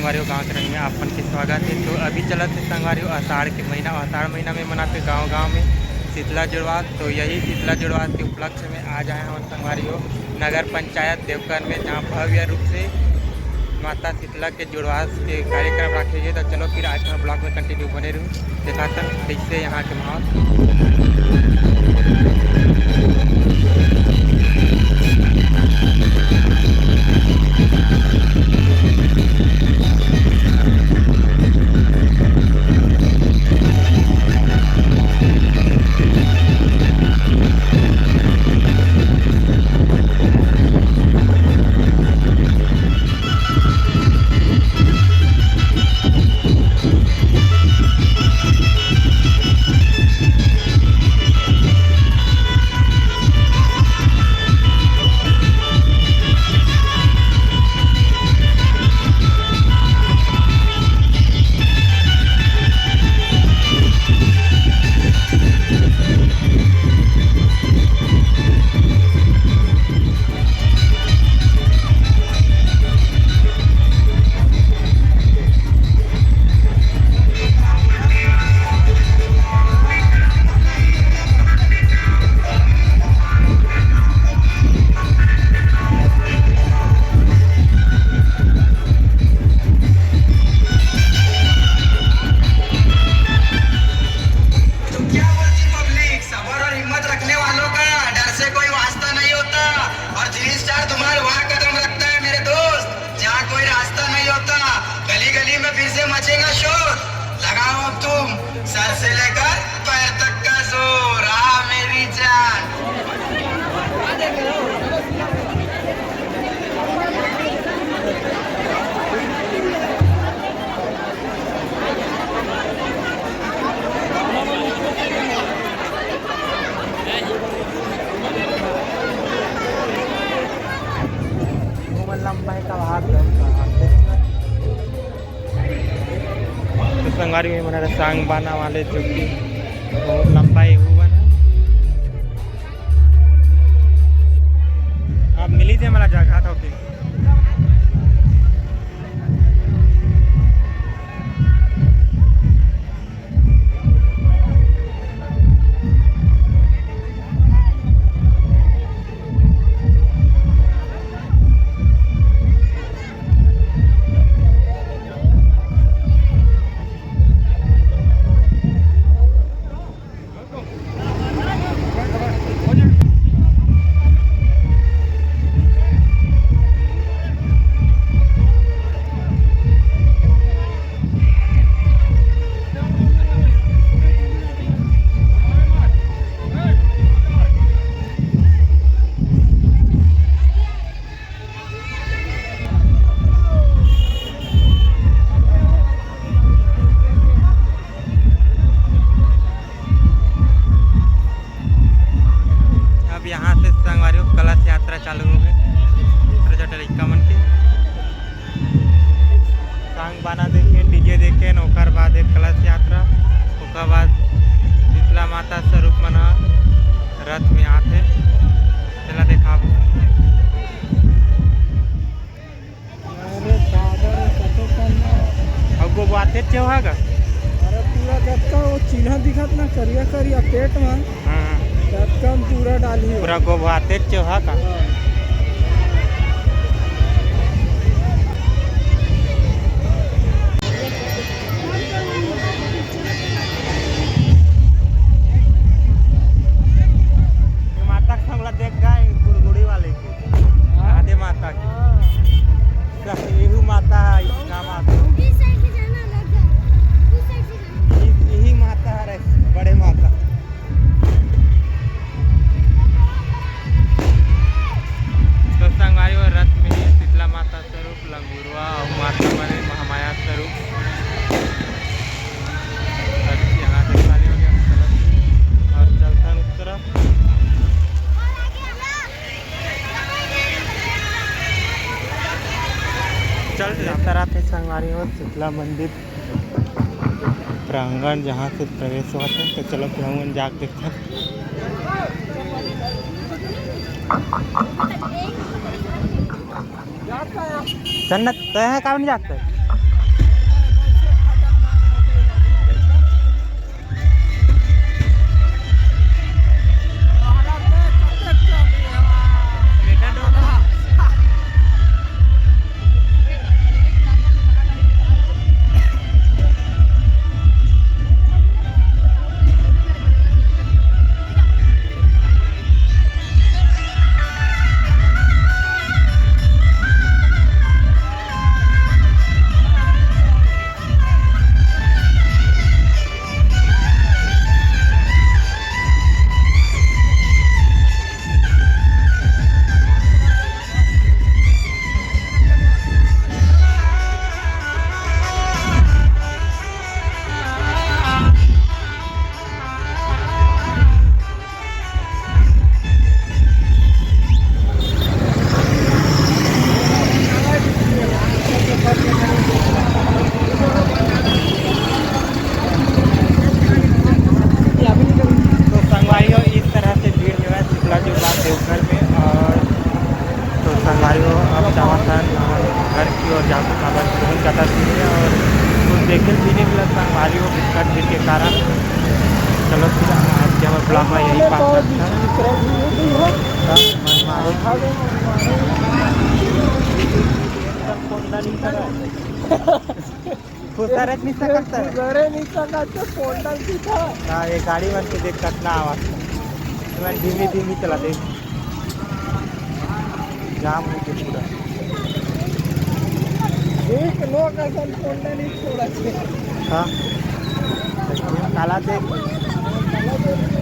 संगवारियों गाँव के रंग में आपन के स्वागत है। तो अभी चलत है संगवारियों आषाढ़ के महीना, आषाढ़ महीना में मनाते गांव-गांव में शीतला जुड़वा। तो यही शीतला जुड़वा के उपलक्ष्य में आज आए हैं संगवारियों नगर पंचायत देवकर में, जहां भव्य रूप से माता शीतला के जुड़वास के कार्यक्रम रखे गए। तो चलो फिर आज हम ब्लॉग में कंटिन्यू बने रहूँ, दिखाता कैसे यहाँ के माहौल। फिर से मचेगा शोर, लगाओ अब तुम सर से लेकर पैर तक का जोर। आ मेरी जान। लंबाई का भाग तो संगवारी में मना सांग बाना वाले जो कि बहुत लंबाई हुआ ना। आप मिली थे मला जगह था कि यहाँ से संगवारियों कलश यात्रा चालू हो गई। छोटे छोटे लड़का मन के सांग बाना देखे, डीजे देखे, ओकर बाद एक कलश यात्रा, ओकर बाद शीतला माता स्वरूप मना रथ में आते चला देखा। अब वो बातें चौहा का अरे पूरा दत्ता वो चिन्ह दिखत ना करिया करिया पेट में। हाँ कम पूरा डाली पूरा गोभाते चौहा का। माता का हमला देख गए गुड़गुड़ी वाले के आधे माता की एहू माता है इसका माता यही माता है बड़े माता। तो संगवारियों रथ में ही शीतला माता स्वरूप लंगुरवा और माता मने महामाया स्वरूप यहाँ से खाली हो गया और चलता उस तरफ। चल जाता रहते संगवारियों शीतला मंदिर प्रांगण जहाँ से प्रवेश हुआ था। तो चलो फिर हम जाके देखते हैं। जन्नत तो है, कहाँ नहीं जाते। गाड़ी वो दिक्कत के कारण चलो फिर आज के हमारे ब्लॉग में यही बात खुशारत नहीं सकता घरे नहीं सकायचं कोंडा तिथं ना ये गाड़ी वन के दिक्कत ना आवाज मैं धीमी धीमी चलाते जाम होते पूरा एक लोक असं कोंडा नाही सोडायचे हाँ काला देख